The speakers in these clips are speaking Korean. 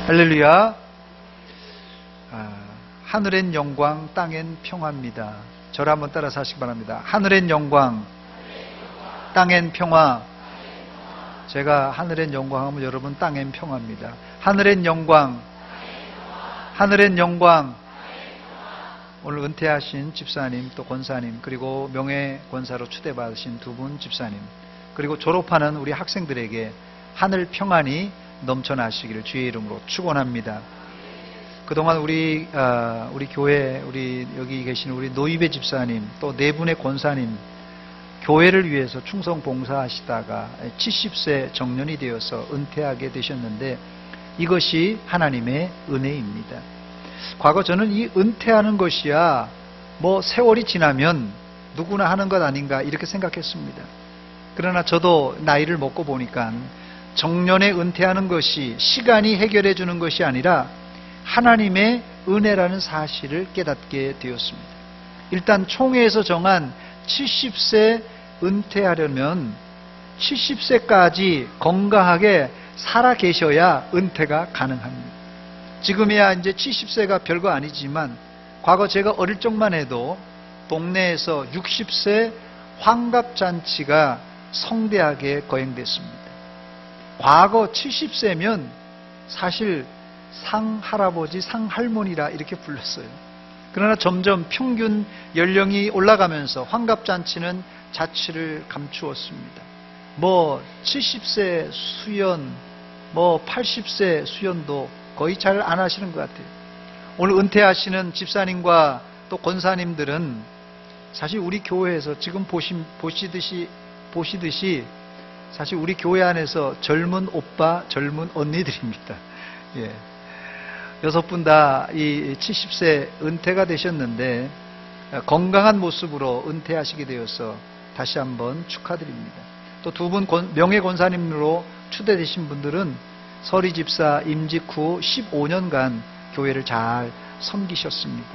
할렐루야. 하늘엔 영광, 땅엔 평화입니다. 저를 한번 따라서 하시기 바랍니다. 하늘엔 영광, 땅엔 평화. 제가 하늘엔 영광하면 여러분 땅엔 평화입니다. 하늘엔 영광, 하늘엔 영광. 오늘 은퇴하신 집사님, 또 권사님, 그리고 명예권사로 추대받으신 두 분 집사님, 그리고 졸업하는 우리 학생들에게 하늘 평안이 넘쳐나시기를 주의 이름으로 축원합니다. 그동안 우리 교회, 우리 여기 계신 우리 노이배 집사님, 또 네 분의 권사님, 교회를 위해서 충성 봉사하시다가 70세 정년이 되어서 은퇴하게 되셨는데, 이것이 하나님의 은혜입니다. 과거 저는 이 은퇴하는 것이야 뭐 세월이 지나면 누구나 하는 것 아닌가 이렇게 생각했습니다. 그러나 저도 나이를 먹고 보니까 정년에 은퇴하는 것이 시간이 해결해 주는 것이 아니라 하나님의 은혜라는 사실을 깨닫게 되었습니다. 일단 총회에서 정한 70세 은퇴하려면 70세까지 건강하게 살아 계셔야 은퇴가 가능합니다. 지금이야 이제 70세가 별거 아니지만 과거 제가 어릴 적만 해도 동네에서 60세 환갑잔치가 성대하게 거행됐습니다. 과거 70세면 사실 상할아버지, 상할머니라 이렇게 불렀어요. 그러나 점점 평균 연령이 올라가면서 환갑잔치는 자취를 감추었습니다. 뭐 70세 수연, 뭐 80세 수연도 거의 잘 안 하시는 것 같아요. 오늘 은퇴하시는 집사님과 또 권사님들은 사실 우리 교회에서 지금 보시듯이 사실 우리 교회 안에서 젊은 오빠, 젊은 언니들입니다. 예. 6분 다 이 70세 은퇴가 되셨는데 건강한 모습으로 은퇴하시게 되어서 다시 한번 축하드립니다. 또 두 분 명예 권사님으로 추대되신 분들은 서리 집사 임직 후 15년간 교회를 잘 섬기셨습니다.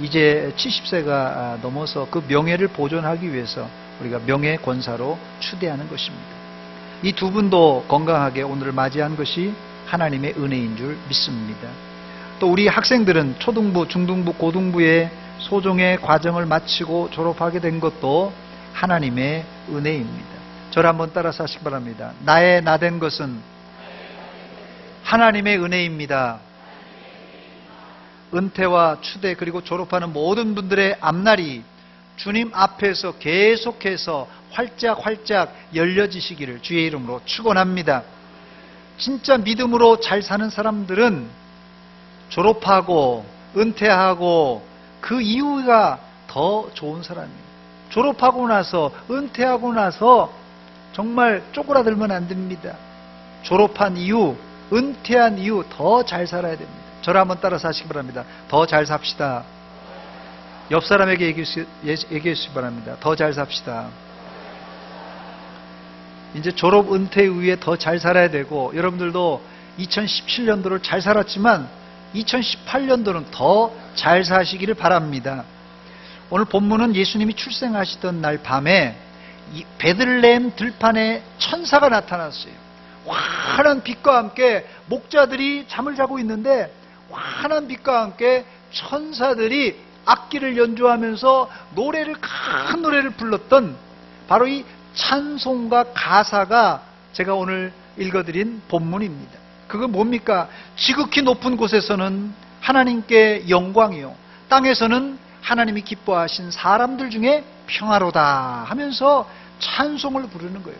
이제 70세가 넘어서 그 명예를 보존하기 위해서 우리가 명예 권사로 추대하는 것입니다. 이 두 분도 건강하게 오늘을 맞이한 것이 하나님의 은혜인 줄 믿습니다. 또 우리 학생들은 초등부, 중등부, 고등부의 소종의 과정을 마치고 졸업하게 된 것도 하나님의 은혜입니다. 저를 한번 따라서 하시기 바랍니다. 나의 나된 것은 하나님의 은혜입니다. 은퇴와 추대 그리고 졸업하는 모든 분들의 앞날이 주님 앞에서 계속해서 활짝활짝 열려지시기를 주의 이름으로 축원합니다. 진짜 믿음으로 잘 사는 사람들은 졸업하고 은퇴하고 그 이후가 더 좋은 사람이에요. 졸업하고 나서 은퇴하고 나서 정말 쪼그라들면 안 됩니다. 졸업한 이후, 은퇴한 이후 더 잘 살아야 됩니다. 저를 한번 따라서 하시기 바랍니다. 더 잘 삽시다. 옆 사람에게 얘기해 주시기 바랍니다. 더 잘 삽시다. 이제 졸업 은퇴 이후에 더 잘 살아야 되고, 여러분들도 2017년도를 잘 살았지만 2018년도는 더 잘 사시기를 바랍니다. 오늘 본문은 예수님이 출생하시던 날 밤에 이 베들레헴 들판에 천사가 나타났어요. 환한 빛과 함께 목자들이 잠을 자고 있는데 환한 빛과 함께 천사들이 악기를 연주하면서 큰 노래를 불렀던 바로 이 찬송가 가사가 제가 오늘 읽어드린 본문입니다. 그건 뭡니까? 지극히 높은 곳에서는 하나님께 영광이요, 땅에서는 하나님이 기뻐하신 사람들 중에 평화로다 하면서 찬송을 부르는 거예요.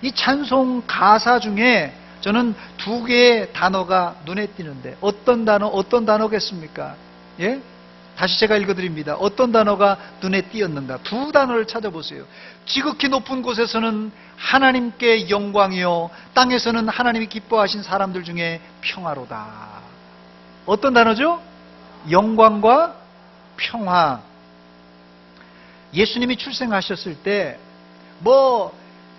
이 찬송 가사 중에 저는 두 개의 단어가 눈에 띄는데 어떤 단어겠습니까? 예? 다시 제가 읽어드립니다. 어떤 단어가 눈에 띄었는가? 두 단어를 찾아보세요. 지극히 높은 곳에서는 하나님께 영광이요, 땅에서는 하나님이 기뻐하신 사람들 중에 평화로다. 어떤 단어죠? 영광과 평화. 예수님이 출생하셨을 때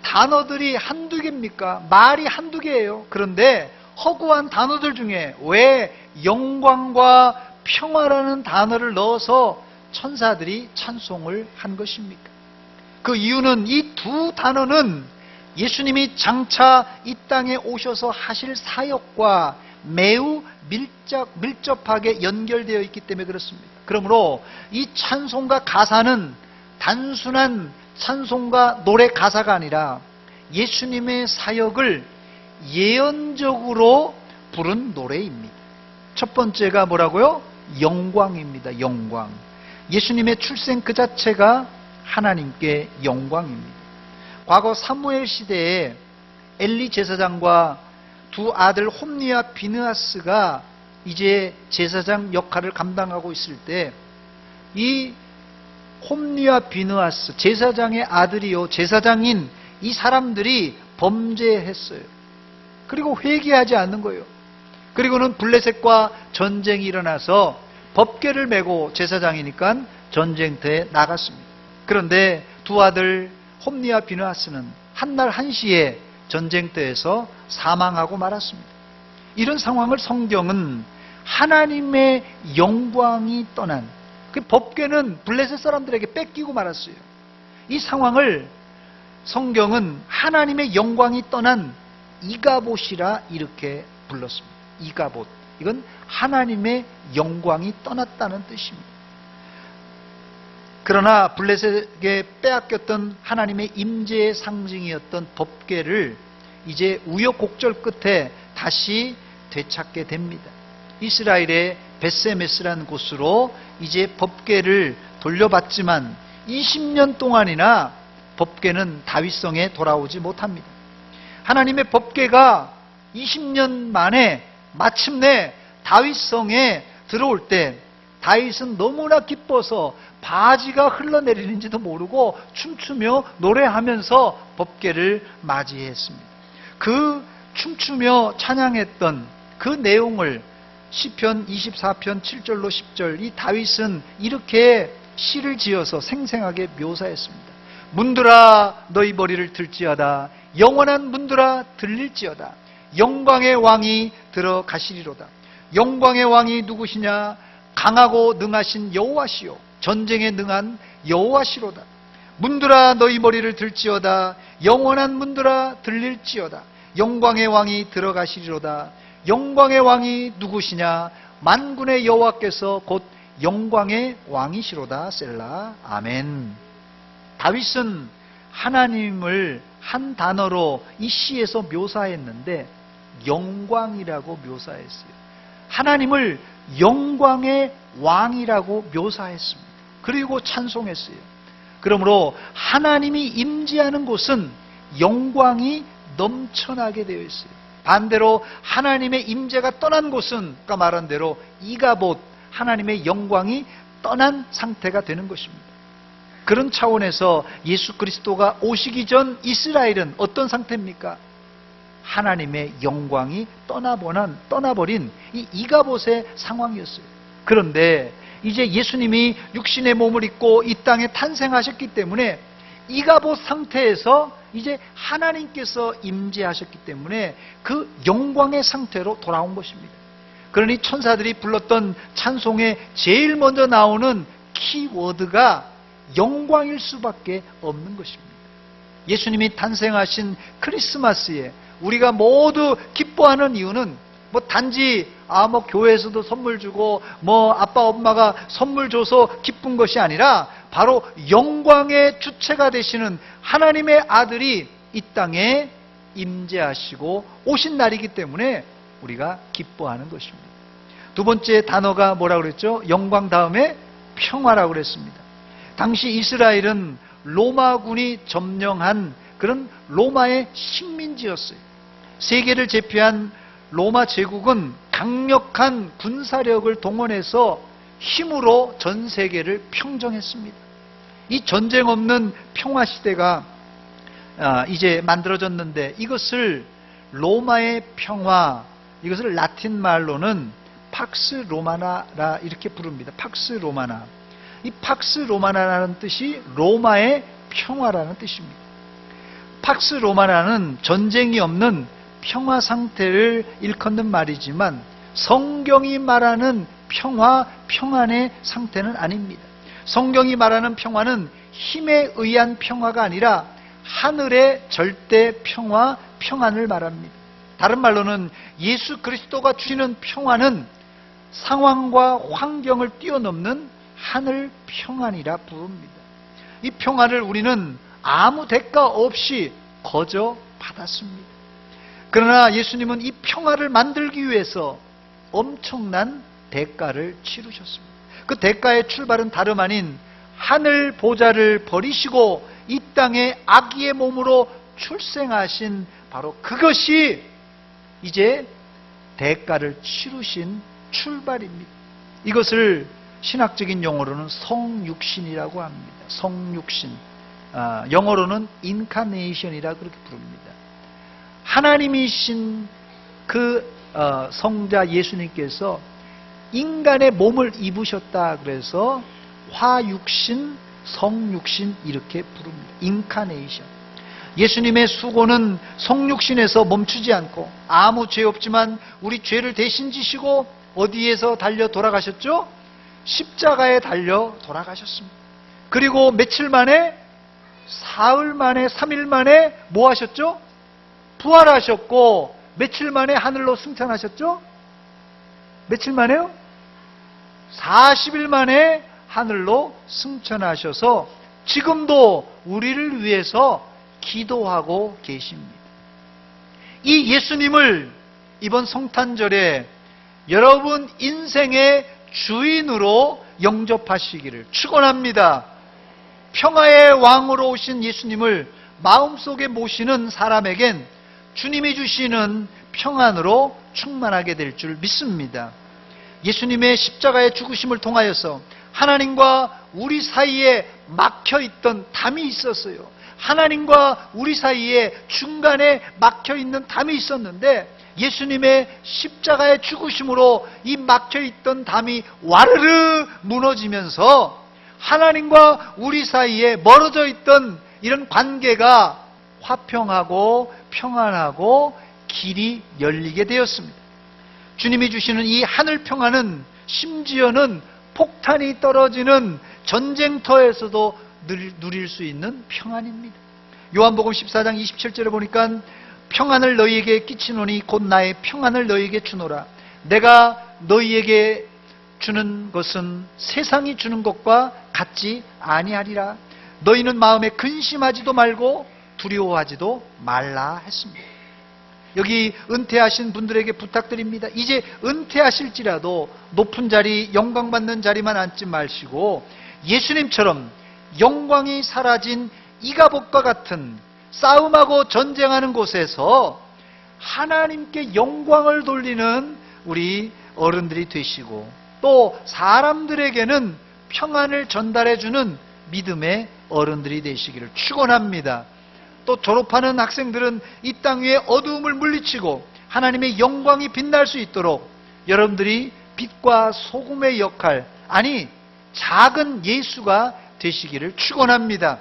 단어들이 한두 개입니까? 말이 한두 개예요. 그런데 허구한 단어들 중에 왜 영광과 평화라는 단어를 넣어서 천사들이 찬송을 한 것입니까? 그 이유는 이 두 단어는 예수님이 장차 이 땅에 오셔서 하실 사역과 매우 밀접하게 연결되어 있기 때문에 그렇습니다. 그러므로 이 찬송가 가사는 단순한 찬송가 노래 가사가 아니라 예수님의 사역을 예언적으로 부른 노래입니다. 첫 번째가 뭐라고요? 영광입니다. 영광. 예수님의 출생 그 자체가 하나님께 영광입니다. 과거 사무엘 시대에 엘리 제사장과 두 아들 홈니와 비느하스가 이제 제사장 역할을 감당하고 있을 때 이 홈니와 비느하스, 제사장의 아들이요 제사장인 이 사람들이 범죄했어요. 그리고 회개하지 않는 거예요. 그리고는 블레셋과 전쟁이 일어나서 법궤를 메고 제사장이니까 전쟁터에 나갔습니다. 그런데 두 아들 홈니와 비느하스는 한날 한시에 전쟁터에서 사망하고 말았습니다. 이런 상황을 성경은 하나님의 영광이 떠난, 그 법궤는 블레셋 사람들에게 뺏기고 말았어요. 이 상황을 성경은 하나님의 영광이 떠난 이가봇이라 이렇게 불렀습니다. 이가봇. 이건 하나님의 영광이 떠났다는 뜻입니다. 그러나 블레셋에게 빼앗겼던 하나님의 임재의 상징이었던 법궤를 이제 우여곡절 끝에 다시 되찾게 됩니다. 이스라엘의 벳세메스라는 곳으로 이제 법궤를 돌려받지만 20년 동안이나 법궤는 다윗성에 돌아오지 못합니다. 하나님의 법궤가 20년 만에 마침내 다윗성에 들어올 때 다윗은 너무나 기뻐서 바지가 흘러내리는지도 모르고 춤추며 노래하면서 법궤를 맞이했습니다. 그 춤추며 찬양했던 그 내용을 시편 24편 7절로 10절 이 다윗은 이렇게 시를 지어서 생생하게 묘사했습니다. 문들아 너희 머리를 들지어다. 영원한 문들아 들릴지어다. 영광의 왕이 들어가시리로다. 영광의 왕이 누구시냐? 강하고 능하신 여호와시요 전쟁에 능한 여호와시로다. 문들아 너희 머리를 들지어다. 영원한 문들아 들릴지어다. 영광의 왕이 들어가시리로다. 영광의 왕이 누구시냐? 만군의 여호와께서 곧 영광의 왕이시로다. 셀라. 아멘. 다윗은 하나님을 한 단어로 이 시에서 묘사했는데 영광이라고 묘사했어요. 하나님을 영광의 왕이라고 묘사했습니다. 그리고 찬송했어요. 그러므로 하나님이 임재하는 곳은 영광이 넘쳐나게 되어 있어요. 반대로 하나님의 임재가 떠난 곳은 아까 말한 대로 이가봇, 하나님의 영광이 떠난 상태가 되는 것입니다. 그런 차원에서 예수 그리스도가 오시기 전 이스라엘은 어떤 상태입니까? 하나님의 영광이 떠나버린 이 이가봇의 상황이었어요. 그런데 이제 예수님이 육신의 몸을 입고 이 땅에 탄생하셨기 때문에 이가봇 상태에서 이제 하나님께서 임재하셨기 때문에 그 영광의 상태로 돌아온 것입니다. 그러니 천사들이 불렀던 찬송에 제일 먼저 나오는 키워드가 영광일 수밖에 없는 것입니다. 예수님이 탄생하신 크리스마스에 우리가 모두 기뻐하는 이유는 단지 교회에서도 선물 주고 아빠 엄마가 선물 줘서 기쁜 것이 아니라 바로 영광의 주체가 되시는 하나님의 아들이 이 땅에 임재하시고 오신 날이기 때문에 우리가 기뻐하는 것입니다. 두 번째 단어가 뭐라고 그랬죠? 영광 다음에 평화라고 그랬습니다. 당시 이스라엘은 로마군이 점령한 그런 로마의 식민지였어요. 세계를 제패한 로마 제국은 강력한 군사력을 동원해서 힘으로 전 세계를 평정했습니다. 이 전쟁 없는 평화 시대가 이제 만들어졌는데 이것을 로마의 평화, 이것을 라틴 말로는 팍스 로마나라 이렇게 부릅니다. 팍스 로마나. 이 팍스 로마나라는 뜻이 로마의 평화라는 뜻입니다. 팍스 로마나는 전쟁이 없는 평화 상태를 일컫는 말이지만 성경이 말하는 평화, 평안의 상태는 아닙니다. 성경이 말하는 평화는 힘에 의한 평화가 아니라 하늘의 절대 평화, 평안을 말합니다. 다른 말로는 예수 그리스도가 주시는 평안은 상황과 환경을 뛰어넘는 하늘 평안이라 부릅니다. 이 평안을 우리는 아무 대가 없이 거저 받았습니다. 그러나 예수님은 이 평안을 만들기 위해서 엄청난 대가를 치르셨습니다. 그 대가의 출발은 다름 아닌 하늘 보좌를 버리시고 이 땅에 아기의 몸으로 출생하신 바로 그것이 이제 대가를 치르신 출발입니다. 이것을 신학적인 용어로는 성육신이라고 합니다. 성육신. 영어로는 인카네이션이라 그렇게 부릅니다. 하나님이신 그 성자 예수님께서 인간의 몸을 입으셨다 그래서 화육신, 성육신 이렇게 부릅니다. 인카네이션. 예수님의 수고는 성육신에서 멈추지 않고 아무 죄 없지만 우리 죄를 대신 지시고 어디에서 달려 돌아가셨죠? 십자가에 달려 돌아가셨습니다. 그리고 며칠 만에, 사흘 만에, 3일 만에 뭐 하셨죠? 부활하셨고 며칠 만에 하늘로 승천하셨죠? 며칠 만에요? 40일 만에 하늘로 승천하셔서 지금도 우리를 위해서 기도하고 계십니다. 이 예수님을 이번 성탄절에 여러분 인생의 주인으로 영접하시기를 축원합니다. 평화의 왕으로 오신 예수님을 마음속에 모시는 사람에겐 주님이 주시는 평안으로 충만하게 될 줄 믿습니다. 예수님의 십자가의 죽으심을 통하여서 하나님과 우리 사이에 막혀있던 담이 있었어요. 하나님과 우리 사이에 중간에 막혀있는 담이 있었는데 예수님의 십자가의 죽으심으로 이 막혀있던 담이 와르르 무너지면서 하나님과 우리 사이에 멀어져 있던 이런 관계가 화평하고 평안하고 길이 열리게 되었습니다. 주님이 주시는 이 하늘 평안은 심지어는 폭탄이 떨어지는 전쟁터에서도 누릴 수 있는 평안입니다. 요한복음 14장 27절에 보니까 평안을 너희에게 끼치노니 곧 나의 평안을 너희에게 주노라. 내가 너희에게 주는 것은 세상이 주는 것과 같지 아니하리라. 너희는 마음에 근심하지도 말고 두려워하지도 말라 했습니다. 여기 은퇴하신 분들에게 부탁드립니다. 이제 은퇴하실지라도 높은 자리, 영광받는 자리만 앉지 마시고 예수님처럼 영광이 사라진 이가복과 같은 싸움하고 전쟁하는 곳에서 하나님께 영광을 돌리는 우리 어른들이 되시고 또 사람들에게는 평안을 전달해주는 믿음의 어른들이 되시기를 축원합니다. 또 졸업하는 학생들은 이 땅 위에 어두움을 물리치고 하나님의 영광이 빛날 수 있도록 여러분들이 빛과 소금의 역할, 아니 작은 예수가 되시기를 축원합니다.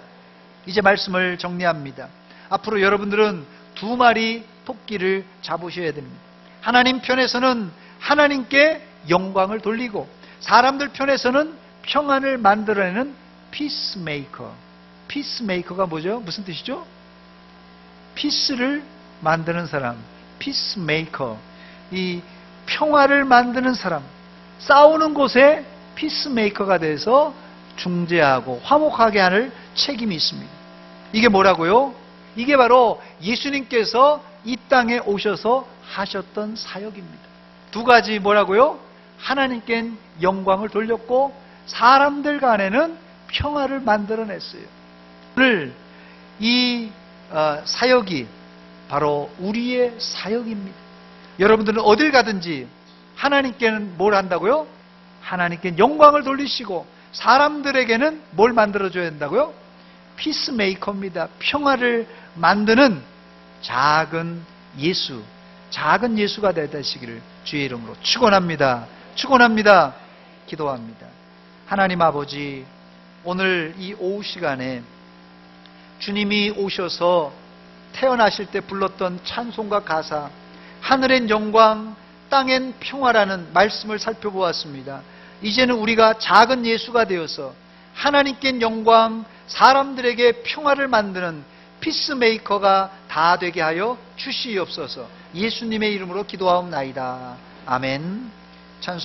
이제 말씀을 정리합니다. 앞으로 여러분들은 2마리 토끼를 잡으셔야 됩니다. 하나님 편에서는 하나님께 영광을 돌리고 사람들 편에서는 평안을 만들어내는 피스메이커. 피스메이커가 뭐죠? 무슨 뜻이죠? 피스를 만드는 사람, 피스메이커. 이 평화를 만드는 사람, 싸우는 곳에 피스메이커가 돼서 중재하고 화목하게 하는 책임이 있습니다. 이게 뭐라고요? 이게 바로 예수님께서 이 땅에 오셔서 하셨던 사역입니다. 2가지 뭐라고요? 하나님께는 영광을 돌렸고 사람들 간에는 평화를 만들어냈어요. 오늘 이 사역이 바로 우리의 사역입니다. 여러분들은 어딜 가든지 하나님께는 뭘 한다고요? 하나님께는 영광을 돌리시고 사람들에게는 뭘 만들어줘야 된다고요? 피스메이커입니다. 평화를 만드는 작은 예수, 작은 예수가 되시기를 주의 이름으로 축원합니다. 축원합니다. 기도합니다. 하나님 아버지, 오늘 이 오후 시간에 주님이 오셔서 태어나실 때 불렀던 찬송가 가사, 하늘엔 영광, 땅엔 평화라는 말씀을 살펴보았습니다. 이제는 우리가 작은 예수가 되어서 하나님께 영광, 사람들에게 평화를 만드는 피스메이커가 다 되게 하여 주시옵소서. 예수님의 이름으로 기도하옵나이다. 아멘. 찬송